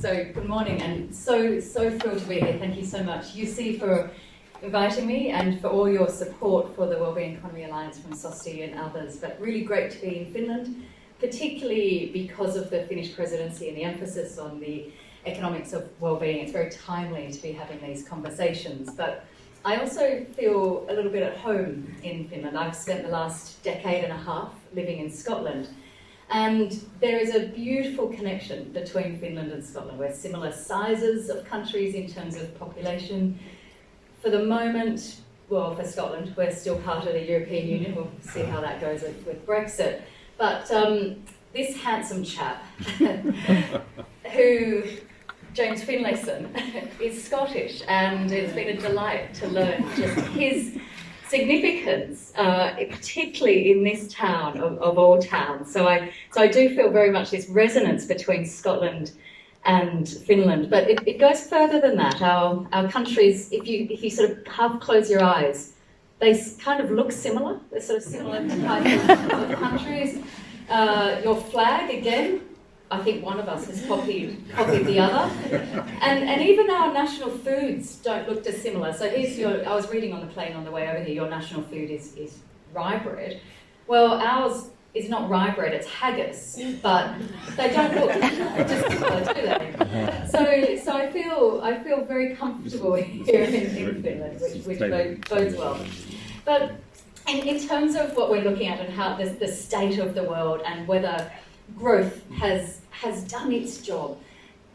So good morning, and so thrilled to be here. Thank you so much, UC, for inviting me and for all your support for the Wellbeing Economy Alliance from SOSTE and others. But really great to be in Finland, particularly because of the Finnish presidency and the emphasis on the economics of wellbeing. It's very timely to be having these conversations. But I also feel a little bit at home in Finland. I've spent the last decade and a half living in Scotland. And there is a beautiful connection between Finland and Scotland. We're similar sizes of countries in terms of population. For the moment, well, for Scotland, we're still part of the European Union. We'll see how that goes with Brexit. But this handsome chap, who, James Finlayson, is Scottish, and it's been a delight to learn just his significance, particularly in this town of all towns. So I do feel very much this resonance between Scotland and Finland, but it goes further than that. Our countries, if you sort of half close your eyes, they kind of look similar. They're sort of similar types of countries. Your flag, again, I think one of us has copied the other. And even our national foods don't look dissimilar. So I was reading on the plane on the way over here, your national food is rye bread. Well, ours is not rye bread, it's haggis, but they don't look dissimilar, do they? So I feel very comfortable here in Finland, which bodes well. But in terms of what we're looking at and how the state of the world and whether growth has done its job,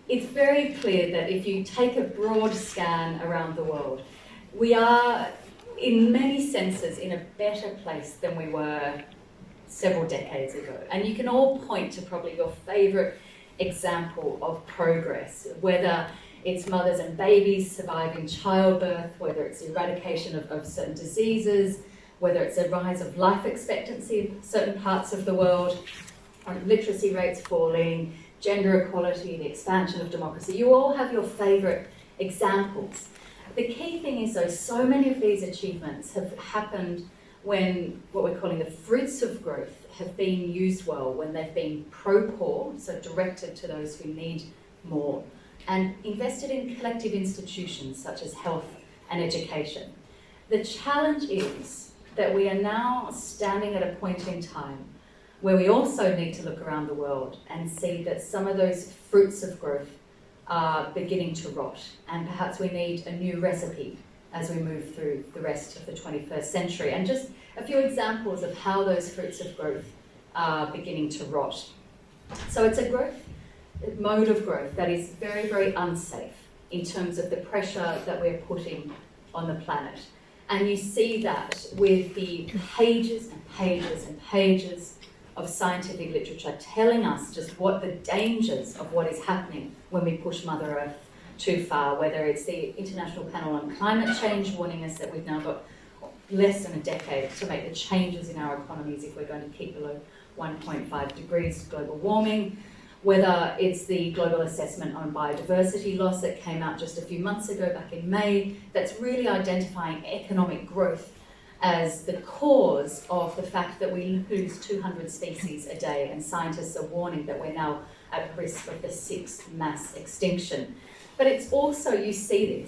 it's very clear that if you take a broad scan around the world, we are, in many senses, in a better place than we were several decades ago. And you can all point to probably your favourite example of progress, whether it's mothers and babies surviving childbirth, whether it's eradication of certain diseases, whether it's a rise of life expectancy in certain parts of the world, literacy rates falling, gender equality, the expansion of democracy. You all have your favourite examples. The key thing is, though, so many of these achievements have happened when what we're calling the fruits of growth have been used well, when they've been pro-poor, so directed to those who need more, and invested in collective institutions such as health and education. The challenge is that we are now standing at a point in time where we also need to look around the world and see that some of those fruits of growth are beginning to rot, and perhaps we need a new recipe as we move through the rest of the 21st century. And just a few examples of how those fruits of growth are beginning to rot. So it's a mode of growth that is very, very unsafe in terms of the pressure that we're putting on the planet. And you see that with the pages and pages and pages of scientific literature telling us just what the dangers of what is happening when we push Mother Earth too far, whether it's the International Panel on Climate Change warning us that we've now got less than a decade to make the changes in our economies if we're going to keep below 1.5 degrees global warming, whether it's the global assessment on biodiversity loss that came out just a few months ago, back in May, that's really identifying economic growth as the cause of the fact that we lose 200 species a day, and scientists are warning that we're now at risk of the 6th mass extinction. But it's also, you see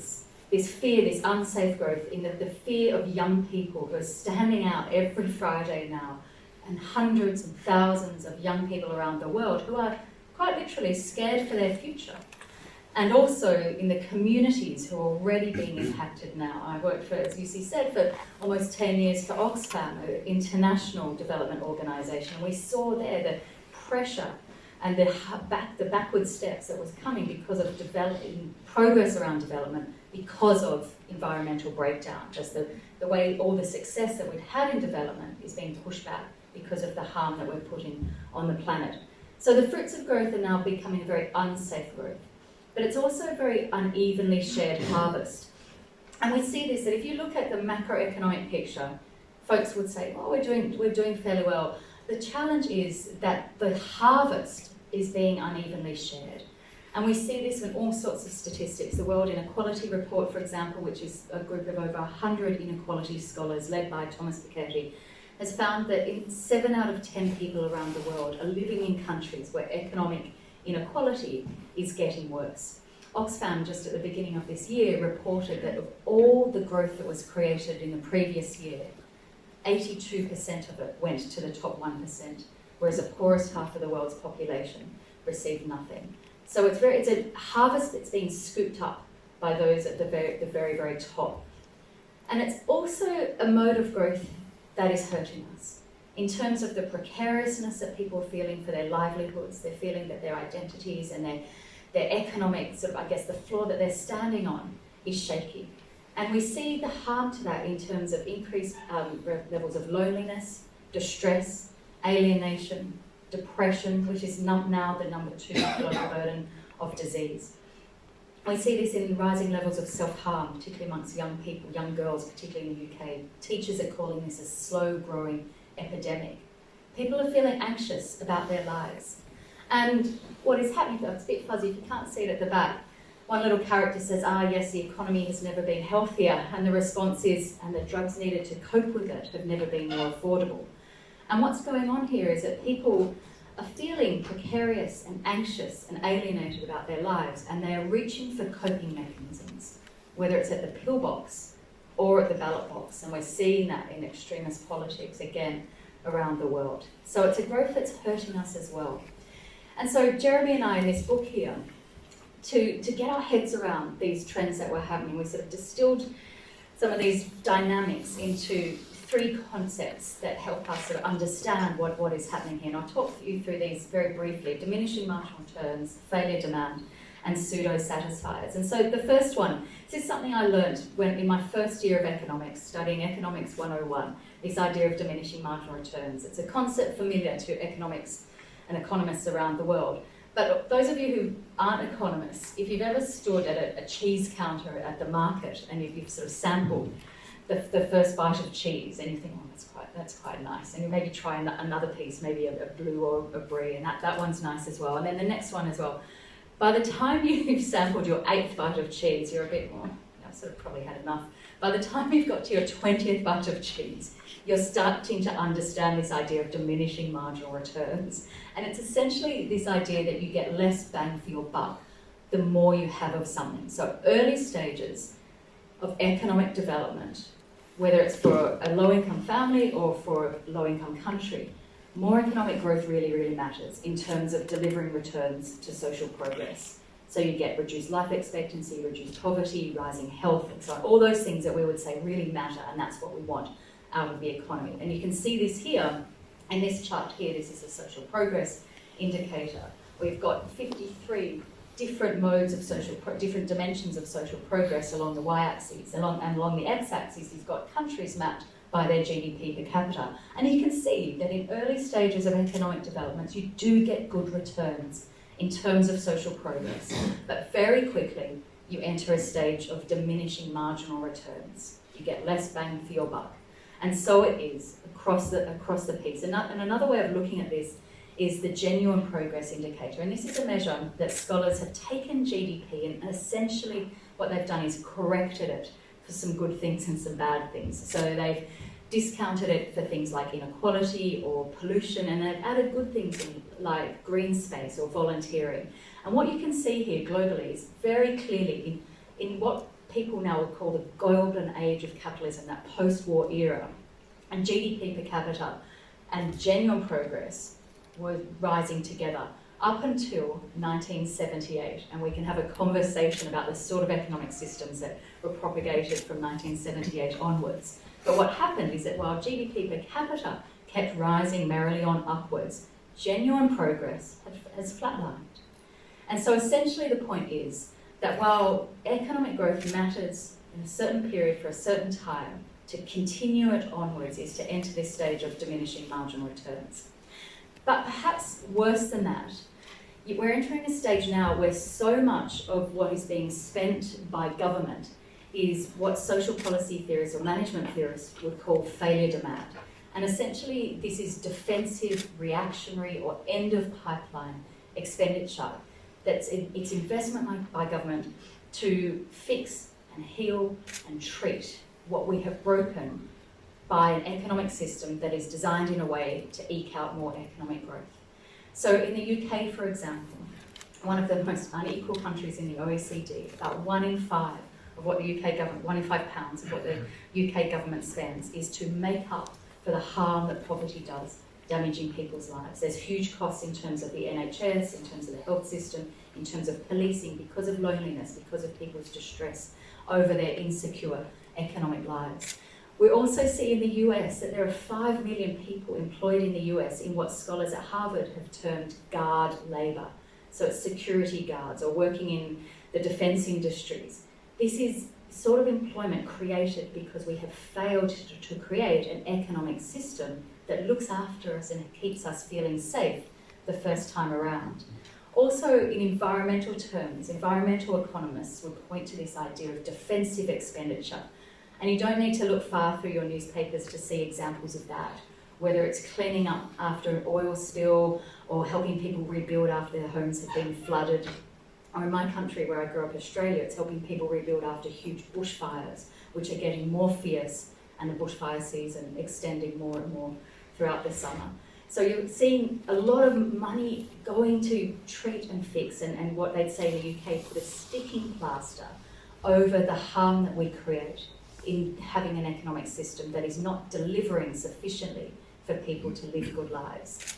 this fear, this unsafe growth in the fear of young people who are standing out every Friday now, and hundreds and thousands of young people around the world who are quite literally scared for their future. And also in the communities who are already being impacted now. I worked for, as UC said, for almost 10 years for Oxfam, an international development organisation. And we saw there the pressure and the backward steps that was coming because of progress around development, because of environmental breakdown. Just the way all the success that we'd had in development is being pushed back because of the harm that we're putting on the planet. So the fruits of growth are now becoming a very unsafe growth. But it's also a very unevenly shared harvest. And we see this, that if you look at the macroeconomic picture, folks would say, oh, we're doing fairly well. The challenge is that the harvest is being unevenly shared. And we see this in all sorts of statistics. The World Inequality Report, for example, which is a group of over 100 inequality scholars led by Thomas Piketty, has found that 7 out of 10 people around the world are living in countries where economic inequality is getting worse. Oxfam, just at the beginning of this year, reported that of all the growth that was created in the previous year, 82% of it went to the top 1%, whereas the poorest half of the world's population received nothing. So it's a harvest that's being scooped up by those at the very, very top. And it's also a mode of growth that is hurting us. In terms of the precariousness that people are feeling for their livelihoods, they're feeling that their identities and their economic, sort of, I guess, the floor that they're standing on is shaky. And we see the harm to that in terms of increased levels of loneliness, distress, alienation, depression, which is now the number 2 global burden of disease. We see this in rising levels of self-harm, particularly amongst young people, young girls, particularly in the UK. Teachers are calling this a slow-growing epidemic. People are feeling anxious about their lives. And what is happening, though, it's a bit fuzzy, if you can't see it at the back, one little character says, yes, the economy has never been healthier, and the response is, and the drugs needed to cope with it have never been more affordable. And what's going on here is that people are feeling precarious and anxious and alienated about their lives, and they are reaching for coping mechanisms, whether it's at the pillbox or at the ballot box, and we're seeing that in extremist politics, again, around the world. So it's a growth that's hurting us as well. And so Jeremy and I, in this book here, to get our heads around these trends that were happening, we sort of distilled some of these dynamics into 3 concepts that help us sort of understand what is happening here. And I'll talk you through these very briefly: diminishing marginal returns, failure demand, and pseudo-satisfiers. And so the first one, this is something I learned when in my first year of economics, studying Economics 101, this idea of diminishing marginal returns. It's a concept familiar to economics and economists around the world. But those of you who aren't economists, if you've ever stood at a cheese counter at the market and you've sort of sampled the first bite of cheese and you think, that's quite nice, and you maybe try another piece, maybe a blue or a brie, and that one's nice as well, and then the next one as well. By the time you've sampled your 8th bite of cheese, you're a bit more, I've sort of probably had enough. By the time you've got to your 20th bite of cheese, you're starting to understand this idea of diminishing marginal returns. And it's essentially this idea that you get less bang for your buck the more you have of something. So early stages of economic development, whether it's for a low-income family or for a low-income country, more economic growth really, really matters in terms of delivering returns to social progress. So you get reduced life expectancy, reduced poverty, rising health, and so on. All those things that we would say really matter, and that's what we want out of the economy. And you can see this here, in this chart here, this is a social progress indicator. We've got 53 different modes of different dimensions of social progress along the y-axis, and along the x-axis you've got countries mapped by their GDP per capita. And you can see that in early stages of economic development, you do get good returns in terms of social progress, but very quickly you enter a stage of diminishing marginal returns. You get less bang for your buck. And so it is across the piece. And another way of looking at this is the genuine progress indicator. And this is a measure that scholars have taken GDP and essentially what they've done is corrected it for some good things and some bad things. So they've discounted it for things like inequality or pollution, and they've added good things in, like green space or volunteering. And what you can see here globally is very clearly in what people now would call the golden age of capitalism, that post-war era, and GDP per capita and genuine progress were rising together up until 1978, and we can have a conversation about the sort of economic systems that were propagated from 1978 onwards. But what happened is that while GDP per capita kept rising merrily on upwards, genuine progress has flatlined. And so essentially the point is that while economic growth matters in a certain period for a certain time, to continue it onwards is to enter this stage of diminishing marginal returns. But perhaps worse than that, we're entering a stage now where so much of what is being spent by government is what social policy theorists or management theorists would call failure demand. And essentially this is defensive, reactionary or end of pipeline expenditure. It's investment by government to fix and heal and treat what we have broken by an economic system that is designed in a way to eke out more economic growth. So in the UK, for example, one of the most unequal countries in the OECD. About 1 in 5 of what the UK government, 1 in 5 pounds of what the UK government spends is to make up for the harm that poverty does, damaging people's lives. There's huge costs in terms of the NHS, in terms of the health system, in terms of policing, because of loneliness, because of people's distress over their insecure economic lives. We also see in the US that there are 5 million people employed in the US in what scholars at Harvard have termed guard labour. So it's security guards or working in the defence industries. This is sort of employment created because we have failed to create an economic system that looks after us and keeps us feeling safe the first time around. Also, in environmental terms, environmental economists would point to this idea of defensive expenditure. And you don't need to look far through your newspapers to see examples of that, whether it's cleaning up after an oil spill or helping people rebuild after their homes have been flooded. Or in my country where I grew up, Australia, it's helping people rebuild after huge bushfires, which are getting more fierce, and the bushfire season extending more and more throughout the summer. So you're seeing a lot of money going to treat and fix, and what they'd say in the UK, put a sticking plaster over the harm that we create in having an economic system that is not delivering sufficiently for people to live good lives.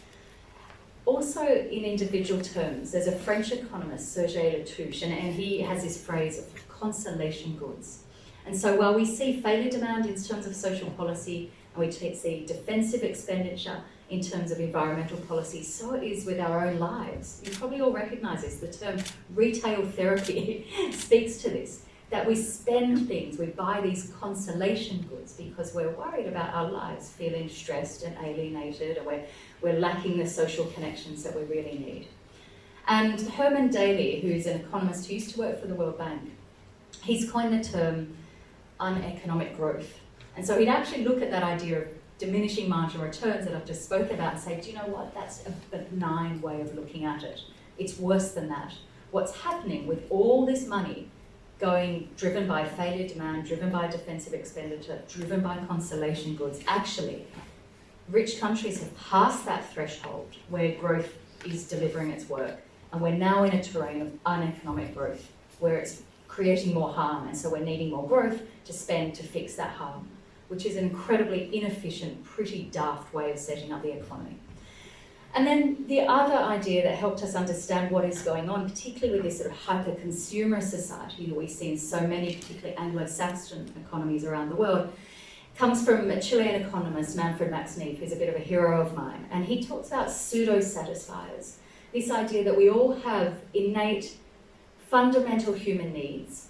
Also, in individual terms, there's a French economist, Serge Latouche, and he has this phrase of consolation goods. And so while we see failure demand in terms of social policy, and we see defensive expenditure in terms of environmental policy, so it is with our own lives. You probably all recognise this. The term retail therapy speaks to this, that we spend things, we buy these consolation goods because we're worried about our lives, feeling stressed and alienated, or we're lacking the social connections that we really need. And Herman Daly, who's an economist who used to work for the World Bank, he's coined the term uneconomic growth. And so he'd actually look at that idea of diminishing marginal returns that I've just spoken about and say, do you know what, that's a benign way of looking at it. It's worse than that. What's happening with all this money going driven by failure demand, driven by defensive expenditure, driven by consolation goods, actually, rich countries have passed that threshold where growth is delivering its work, and we're now in a terrain of uneconomic growth where it's creating more harm, and so we're needing more growth to spend to fix that harm, which is an incredibly inefficient, pretty daft way of setting up the economy. And then the other idea that helped us understand what is going on, particularly with this sort of hyper-consumer society that we see in so many, particularly Anglo-Saxon economies around the world, comes from a Chilean economist, Manfred Max Neef, who's a bit of a hero of mine. And he talks about pseudo-satisfiers, this idea that we all have innate, fundamental human needs,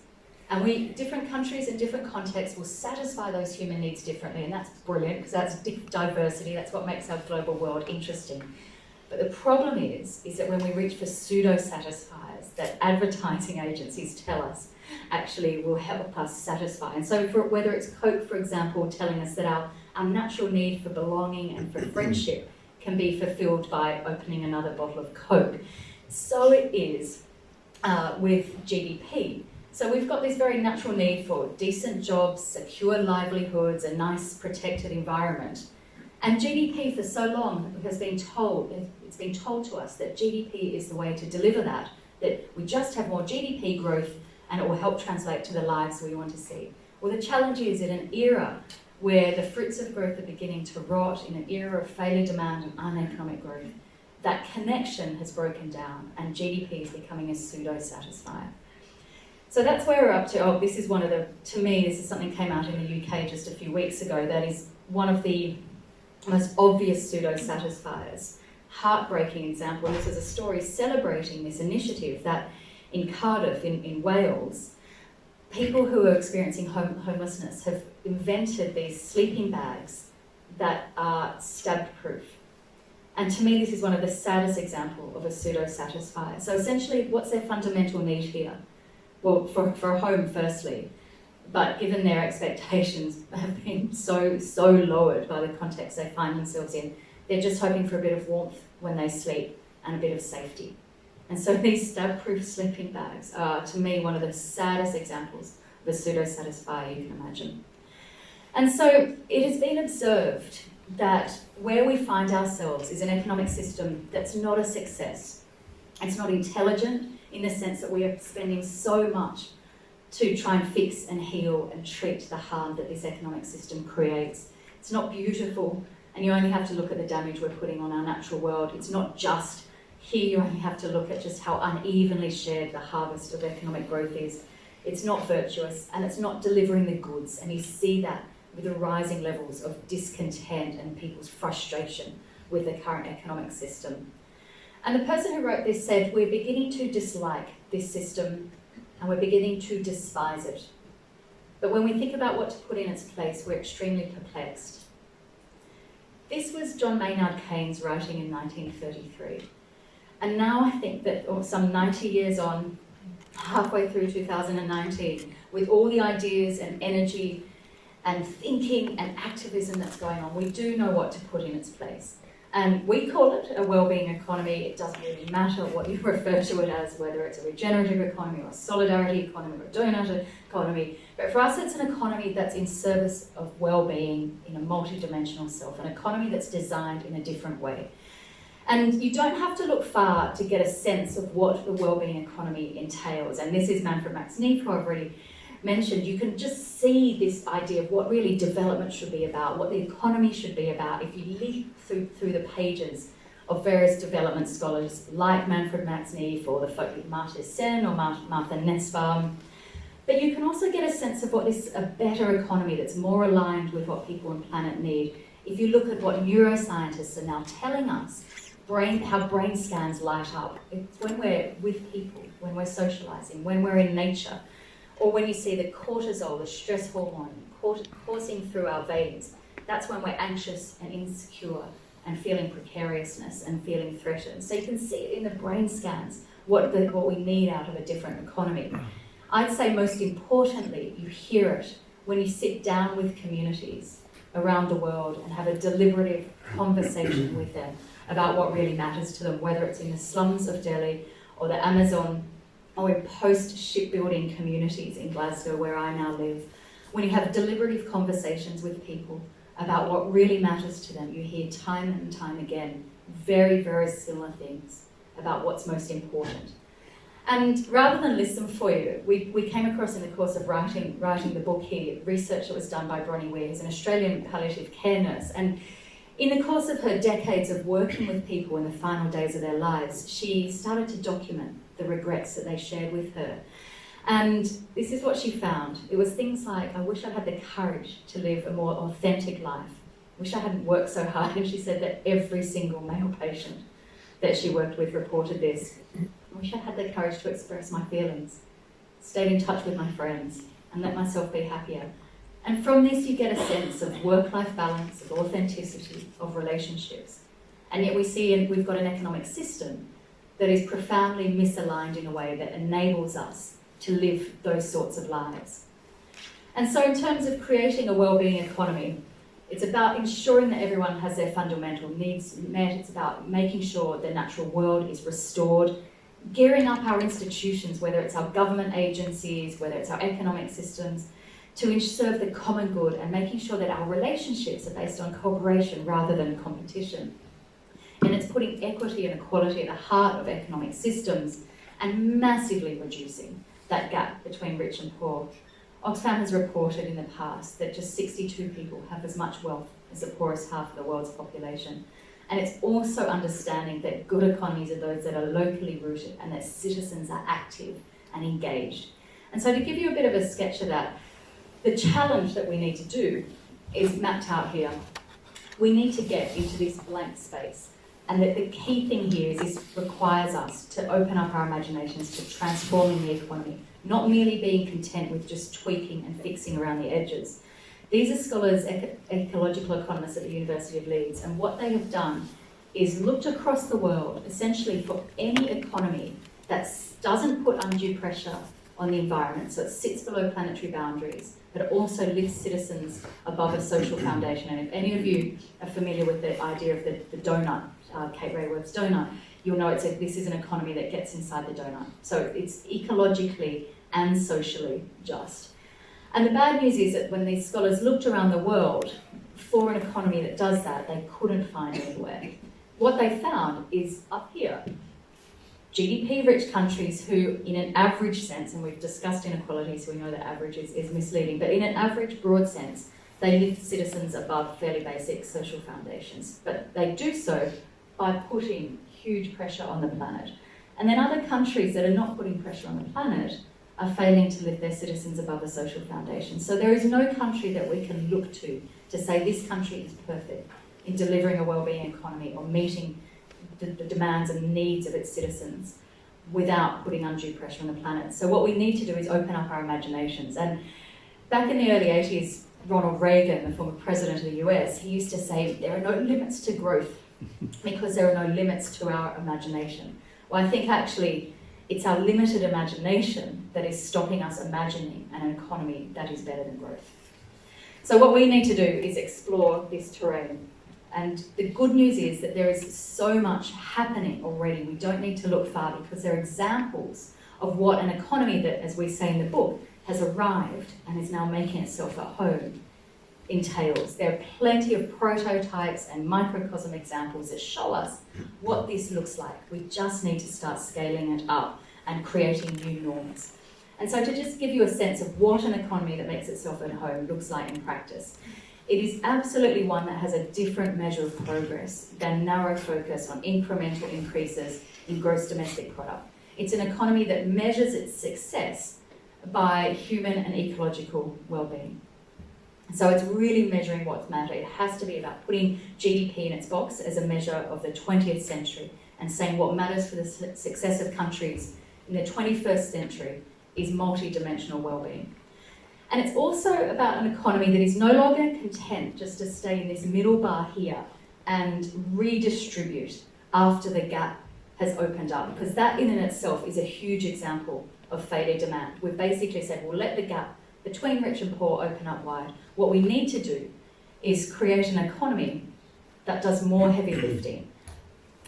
and different countries in different contexts will satisfy those human needs differently, and that's brilliant because that's diversity, that's what makes our global world interesting. But the problem is that when we reach for pseudo-satisfiers that advertising agencies tell us actually will help us satisfy. And so whether it's Coke, for example, telling us that our natural need for belonging and for friendship can be fulfilled by opening another bottle of Coke, so it is with GDP. So we've got this very natural need for decent jobs, secure livelihoods, a nice protected environment. And GDP for so long it's been told to us that GDP is the way to deliver that we just have more GDP growth and it will help translate to the lives we want to see. Well, the challenge is in an era where the fruits of growth are beginning to rot, in an era of failure demand and uneconomic growth, that connection has broken down and GDP is becoming a pseudo-satisfier. So that's where we're up to. This is to me, this is something that came out in the UK just a few weeks ago. That is one of the most obvious pseudo-satisfiers. Heartbreaking example. And this was a story celebrating this initiative that in Cardiff, in Wales, people who are experiencing homelessness have invented these sleeping bags that are stab-proof. And to me, this is one of the saddest examples of a pseudo-satisfier. So essentially, what's their fundamental need here? Well, for a home, firstly, but given their expectations have been so lowered by the context they find themselves in, they're just hoping for a bit of warmth when they sleep and a bit of safety. And so these stab-proof sleeping bags are, to me, one of the saddest examples of a pseudo-satisfier you can imagine. And so it has been observed that where we find ourselves is an economic system that's not a success. It's not intelligent in the sense that we are spending so much to try and fix and heal and treat the harm that this economic system creates. It's not beautiful, and you only have to look at the damage we're putting on our natural world. It's not just. Here you only have to look at just how unevenly shared the harvest of economic growth is. It's not virtuous, and it's not delivering the goods, and you see that with the rising levels of discontent and people's frustration with the current economic system. And the person who wrote this said, we're beginning to dislike this system and we're beginning to despise it. But when we think about what to put in its place, we're extremely perplexed. This was John Maynard Keynes writing in 1933. And now I think that some 90 years on, halfway through 2019, with all the ideas and energy and thinking and activism that's going on, we do know what to put in its place. And we call it a wellbeing economy. It doesn't really matter what you refer to it as, whether it's a regenerative economy or a solidarity economy or a donut economy. But for us, it's an economy that's in service of wellbeing in a multidimensional self, an economy that's designed in a different way. And you don't have to look far to get a sense of what the wellbeing economy entails. And this is Manfred Max Neef, who I've already mentioned. You can just see this idea of what really development should be about, what the economy should be about, if you leaf through the pages of various development scholars like Manfred Max Neef or the folk like Marta Sen or Martha Nussbaum. But you can also get a sense of what is a better economy that's more aligned with what people on planet need. If you look at what neuroscientists are now telling us, how brain scans light up. It's when we're with people, when we're socialising, when we're in nature, or when you see the cortisol, the stress hormone, coursing through our veins. That's when we're anxious and insecure and feeling precariousness and feeling threatened. So you can see it in the brain scans, what we need out of a different economy. I'd say most importantly, you hear it when you sit down with communities around the world and have a deliberative conversation with them about what really matters to them, whether it's in the slums of Delhi or the Amazon or in post-shipbuilding communities in Glasgow, where I now live. When you have deliberative conversations with people about what really matters to them, you hear time and time again very, very similar things about what's most important. And rather than listen for you, we came across in the course of writing the book here, research that was done by Bronnie Weir, who's an Australian palliative care nurse. And in the course of her decades of working with people in the final days of their lives, she started to document the regrets that they shared with her. And this is what she found. It was things like, I wish I had the courage to live a more authentic life. I wish I hadn't worked so hard. And she said that every single male patient that she worked with reported this. I wish I had the courage to express my feelings, stayed in touch with my friends, and let myself be happier. And from this you get a sense of work-life balance, of authenticity, of relationships. And yet we've got an economic system that is profoundly misaligned in a way that enables us to live those sorts of lives. And so in terms of creating a wellbeing economy, it's about ensuring that everyone has their fundamental needs met. It's about making sure the natural world is restored, gearing up our institutions, whether it's our government agencies, whether it's our economic systems, to serve the common good and making sure that our relationships are based on cooperation rather than competition. And it's putting equity and equality at the heart of economic systems and massively reducing that gap between rich and poor. Oxfam has reported in the past that just 62 people have as much wealth as the poorest half of the world's population. And it's also understanding that good economies are those that are locally rooted and that citizens are active and engaged. And so to give you a bit of a sketch of that, the challenge that we need to do is mapped out here. We need to get into this blank space. And that the key thing here is this requires us to open up our imaginations to transforming the economy, not merely being content with just tweaking and fixing around the edges. These are scholars, ecological economists at the University of Leeds, and what they have done is looked across the world, essentially for any economy that doesn't put undue pressure on the environment, so it sits below planetary boundaries, but it also lifts citizens above a social foundation. And if any of you are familiar with the idea of the donut, Kate Raworth's donut, you'll know this is an economy that gets inside the donut. So it's ecologically and socially just. And the bad news is that when these scholars looked around the world for an economy that does that, they couldn't find anywhere. What they found is up here. GDP-rich countries who, in an average sense, and we've discussed inequality, so we know that average is misleading, but in an average, broad sense, they lift citizens above fairly basic social foundations. But they do so by putting huge pressure on the planet. And then other countries that are not putting pressure on the planet are failing to lift their citizens above the social foundation. So there is no country that we can look to say this country is perfect in delivering a wellbeing economy or meeting the demands and needs of its citizens without putting undue pressure on the planet. So what we need to do is open up our imaginations. And back in the early 80s, Ronald Reagan, the former president of the US, he used to say there are no limits to growth because there are no limits to our imagination. Well, I think actually it's our limited imagination that is stopping us imagining an economy that is better than growth. So what we need to do is explore this terrain. And the good news is that there is so much happening already. We don't need to look far because there are examples of what an economy that, as we say in the book, has arrived and is now making itself at home entails. There are plenty of prototypes and microcosm examples that show us what this looks like. We just need to start scaling it up and creating new norms. And so to just give you a sense of what an economy that makes itself at home looks like in practice, it is absolutely one that has a different measure of progress than narrow focus on incremental increases in gross domestic product. It's an economy that measures its success by human and ecological well-being. So it's really measuring what's matter. It has to be about putting GDP in its box as a measure of the 20th century and saying what matters for the success of countries in the 21st century is multi-dimensional well-being. And it's also about an economy that is no longer content just to stay in this middle bar here and redistribute after the gap has opened up, because that in and itself is a huge example of failure demand. We've basically said, we'll let the gap between rich and poor open up wide. What we need to do is create an economy that does more heavy lifting.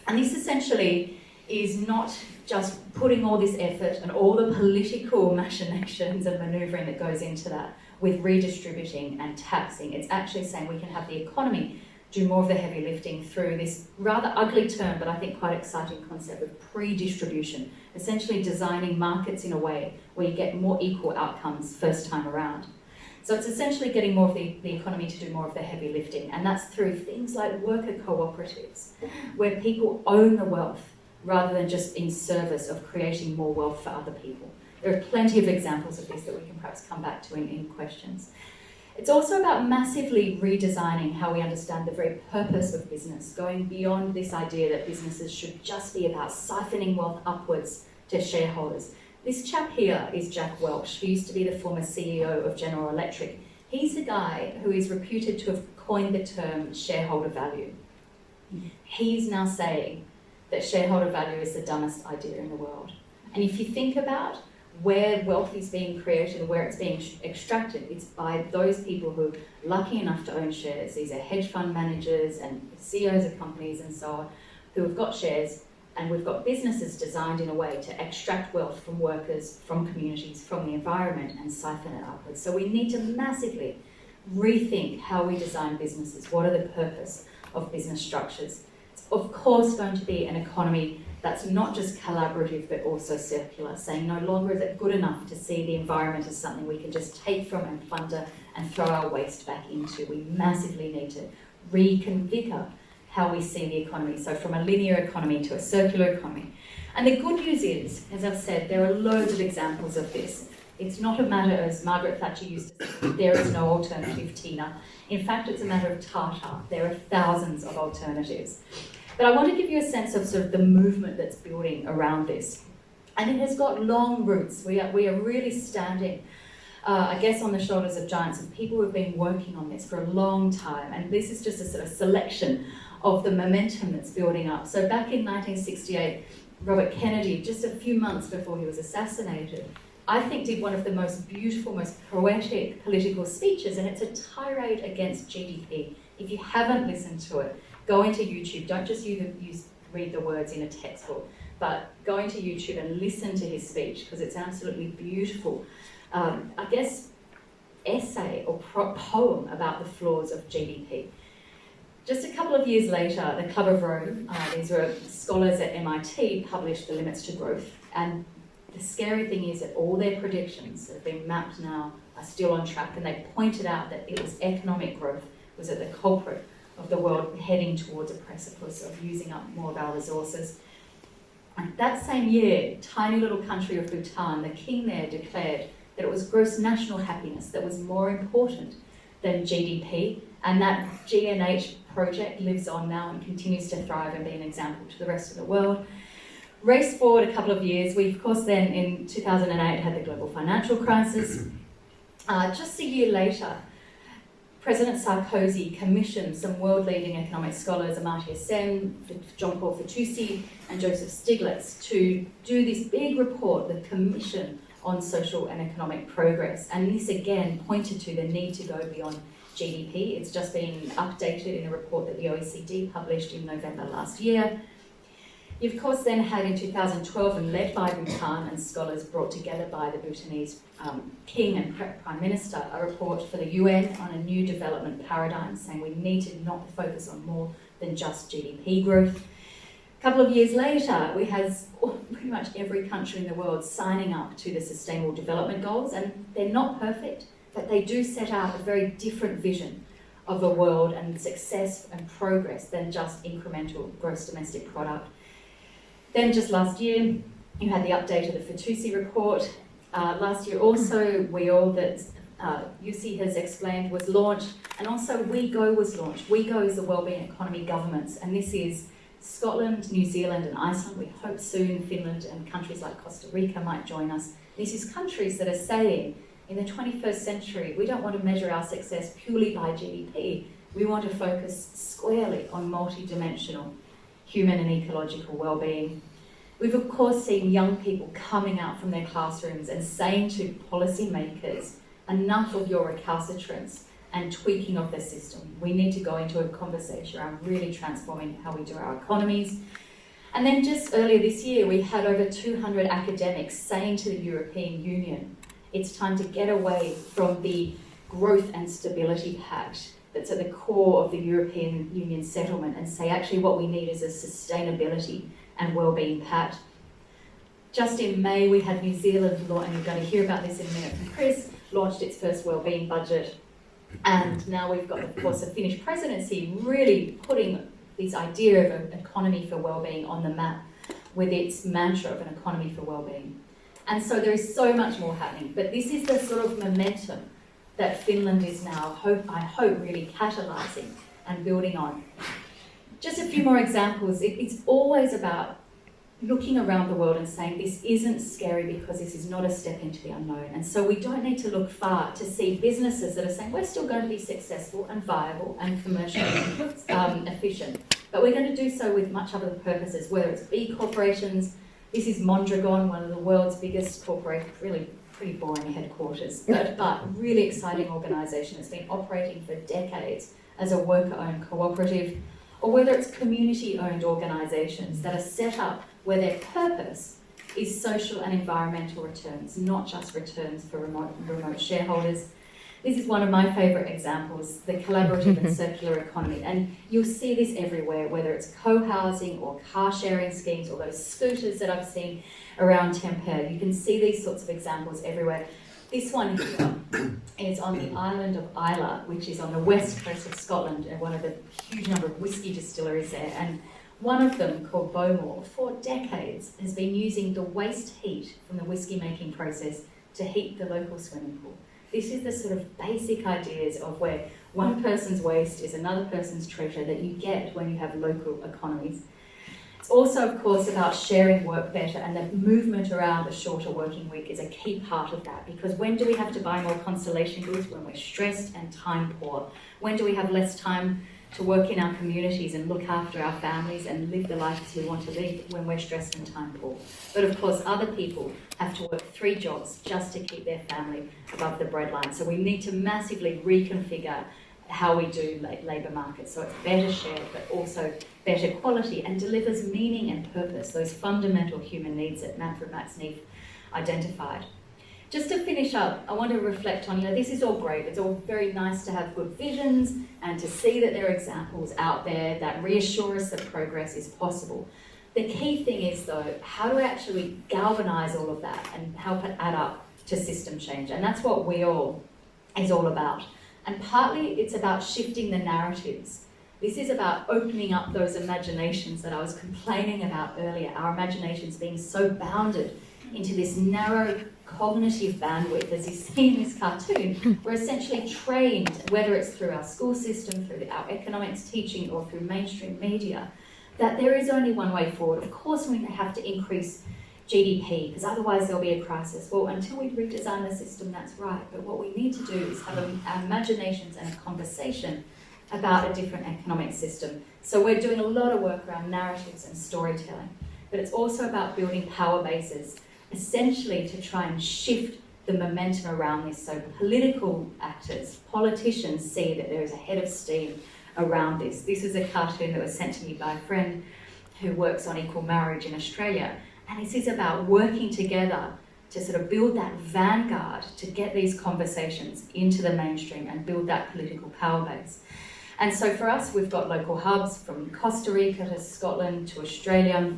And this essentially is not just putting all this effort and all the political machinations and manoeuvring that goes into that with redistributing and taxing. It's actually saying we can have the economy do more of the heavy lifting through this rather ugly term, but I think quite exciting concept of pre-distribution, essentially designing markets in a way where you get more equal outcomes first time around. So it's essentially getting more of the economy to do more of the heavy lifting, and that's through things like worker cooperatives, where people own the wealth rather than just in service of creating more wealth for other people. There are plenty of examples of this that we can perhaps come back to in questions. It's also about massively redesigning how we understand the very purpose of business, going beyond this idea that businesses should just be about siphoning wealth upwards to shareholders. This chap here is Jack Welch, who used to be the former CEO of General Electric. He's the guy who is reputed to have coined the term shareholder value. He's now saying that shareholder value is the dumbest idea in the world. And if you think about where wealth is being created and where it's being extracted, it's by those people who are lucky enough to own shares. These are hedge fund managers and CEOs of companies and so on who have got shares, and we've got businesses designed in a way to extract wealth from workers, from communities, from the environment and siphon it upwards. So we need to massively rethink how we design businesses. What are the purpose of business structures? It's of course going to be an economy that's not just collaborative but also circular, saying no longer is it good enough to see the environment as something we can just take from and plunder and throw our waste back into. We massively need to reconfigure how we see the economy, so from a linear economy to a circular economy. And the good news is, as I've said, there are loads of examples of this. It's not a matter, as Margaret Thatcher used to say, there is no alternative, Tina. In fact, it's a matter of Tata. There are thousands of alternatives. But I want to give you a sense of sort of the movement that's building around this. And it has got long roots. We are really standing, I guess, on the shoulders of giants and people who have been working on this for a long time. And this is just a sort of selection of the momentum that's building up. So back in 1968, Robert Kennedy, just a few months before he was assassinated, I think did one of the most beautiful, most poetic political speeches, and it's a tirade against GDP. If you haven't listened to it, go into YouTube. Don't just read the words in a textbook, but go into YouTube and listen to his speech, because it's absolutely beautiful, I guess, essay or poem about the flaws of GDP. Just a couple of years later, the Club of Rome, these were scholars at MIT, published The Limits to Growth. And the scary thing is that all their predictions that have been mapped now are still on track, and they pointed out that it was economic growth was at the culprit of the world heading towards a precipice of using up more of our resources. And that same year, tiny little country of Bhutan, the king there declared that it was gross national happiness that was more important than GDP, and that GNH project lives on now and continues to thrive and be an example to the rest of the world. Race forward a couple of years, we of course then in 2008 had the global financial crisis. Just a year later, President Sarkozy commissioned some world-leading economic scholars, Amartya Sen, Jean-Paul Fitoussi, and Joseph Stiglitz, to do this big report, the Commission on Social and Economic Progress. And this again pointed to the need to go beyond GDP. It's just been updated in a report that the OECD published in November last year. You of course then had in 2012, and led by Bhutan and scholars brought together by the Bhutanese King and Prime Minister, a report for the UN on a new development paradigm, saying we need to not focus on more than just GDP growth. A couple of years later, we had pretty much every country in the world signing up to the Sustainable Development Goals, and they're not perfect, but they do set out a very different vision of the world and success and progress than just incremental gross domestic product. Then just last year, you had the update of the Fitoussi report. Last year also, We All, that UC has explained, was launched, and also We Go was launched. We Go is the wellbeing economy governments, and this is Scotland, New Zealand and Iceland. We hope soon Finland and countries like Costa Rica might join us. This is countries that are saying, in the 21st century, we don't want to measure our success purely by GDP. We want to focus squarely on multidimensional human and ecological well-being. We've of course seen young people coming out from their classrooms and saying to policymakers, enough of your recalcitrance and tweaking of the system. We need to go into a conversation around really transforming how we do our economies. And then just earlier this year, we had over 200 academics saying to the European Union, it's time to get away from the Growth and Stability Pact that's at the core of the European Union settlement, and say actually what we need is a sustainability and wellbeing pact. Just in May, we had New Zealand, and you're going to hear about this in a minute from Chris, launched its first wellbeing budget. And now we've got, of course, a Finnish presidency really putting this idea of an economy for wellbeing on the map with its mantra of an economy for wellbeing. And so there is so much more happening, but this is the sort of momentum that Finland is now, I hope, really catalysing and building on. Just a few more examples. It's always about looking around the world and saying this isn't scary because this is not a step into the unknown. And so we don't need to look far to see businesses that are saying we're still going to be successful and viable and commercially efficient, but we're going to do so with much other purposes, whether it's B corporations. This is Mondragon, one of the world's biggest corporations, really pretty boring headquarters, but really exciting organisation that's been operating for decades as a worker-owned cooperative, or whether it's community-owned organisations that are set up where their purpose is social and environmental returns, not just returns for remote shareholders. This is one of my favourite examples, the collaborative and circular economy. And you'll see this everywhere, whether it's co-housing or car-sharing schemes or those scooters that I've seen around Tampere. You can see these sorts of examples everywhere. This one here is on the island of Islay, which is on the west coast of Scotland, and one of the huge number of whisky distilleries there. And one of them, called Bowmore, for decades has been using the waste heat from the whisky making process to heat the local swimming pool. This is the sort of basic ideas of where one person's waste is another person's treasure that you get when you have local economies. It's also, of course, about sharing work better, and the movement around a shorter working week is a key part of that, because when do we have to buy more consolation goods? When we're stressed and time poor. When do we have less time to work in our communities and look after our families and live the lives we want to live? When we're stressed and time poor. But of course, other people have to work 3 jobs just to keep their family above the breadline. So we need to massively reconfigure how we do labour markets, so it's better shared but also better quality and delivers meaning and purpose, those fundamental human needs that Manfred Max Neef identified. just to finish up, I want to reflect on, this is all great. It's all very nice to have good visions and to see that there are examples out there that reassure us that progress is possible. The key thing is, though, how do we actually galvanise all of that and help it add up to system change? And that's what We All is all about. And partly it's about shifting the narratives. This is about opening up those imaginations that I was complaining about earlier, our imaginations being so bounded into this narrow cognitive bandwidth, as you see in this cartoon. We're essentially trained, whether it's through our school system, through our economics teaching, or through mainstream media, that there is only one way forward. Of course, we have to increase GDP, because otherwise there'll be a crisis. Well, until we redesign the system, that's right. But what we need to do is have our imaginations and a conversation about a different economic system. So we're doing a lot of work around narratives and storytelling, but it's also about building power bases, essentially to try and shift the momentum around this. So political actors, politicians see that there is a head of steam around this. This is a cartoon that was sent to me by a friend who works on equal marriage in Australia. And this is about working together to sort of build that vanguard to get these conversations into the mainstream and build that political power base. And so for us, we've got local hubs from Costa Rica to Scotland to Australia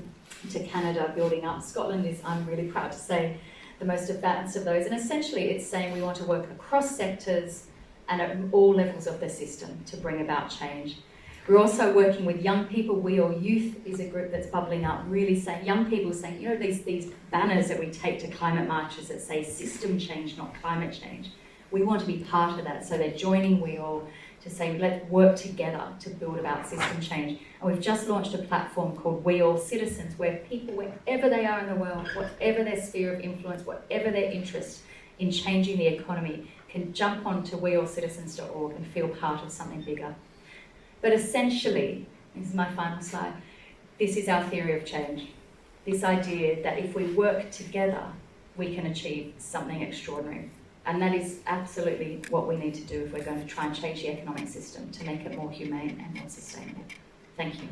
to Canada building up. Scotland is, I'm really proud to say, the most advanced of those. And essentially it's saying we want to work across sectors and at all levels of the system to bring about change. We're also working with young people. We All Youth is a group that's bubbling up, really saying, young people saying, these banners that we take to climate marches that say system change, not climate change. We want to be part of that. So they're joining We All to say, let's work together to build about system change. And we've just launched a platform called We All Citizens, where people, wherever they are in the world, whatever their sphere of influence, whatever their interest in changing the economy, can jump onto weallcitizens.org and feel part of something bigger. But essentially, this is my final slide, this is our theory of change. This idea that if we work together, we can achieve something extraordinary. And that is absolutely what we need to do if we're going to try and change the economic system to make it more humane and more sustainable. Thank you.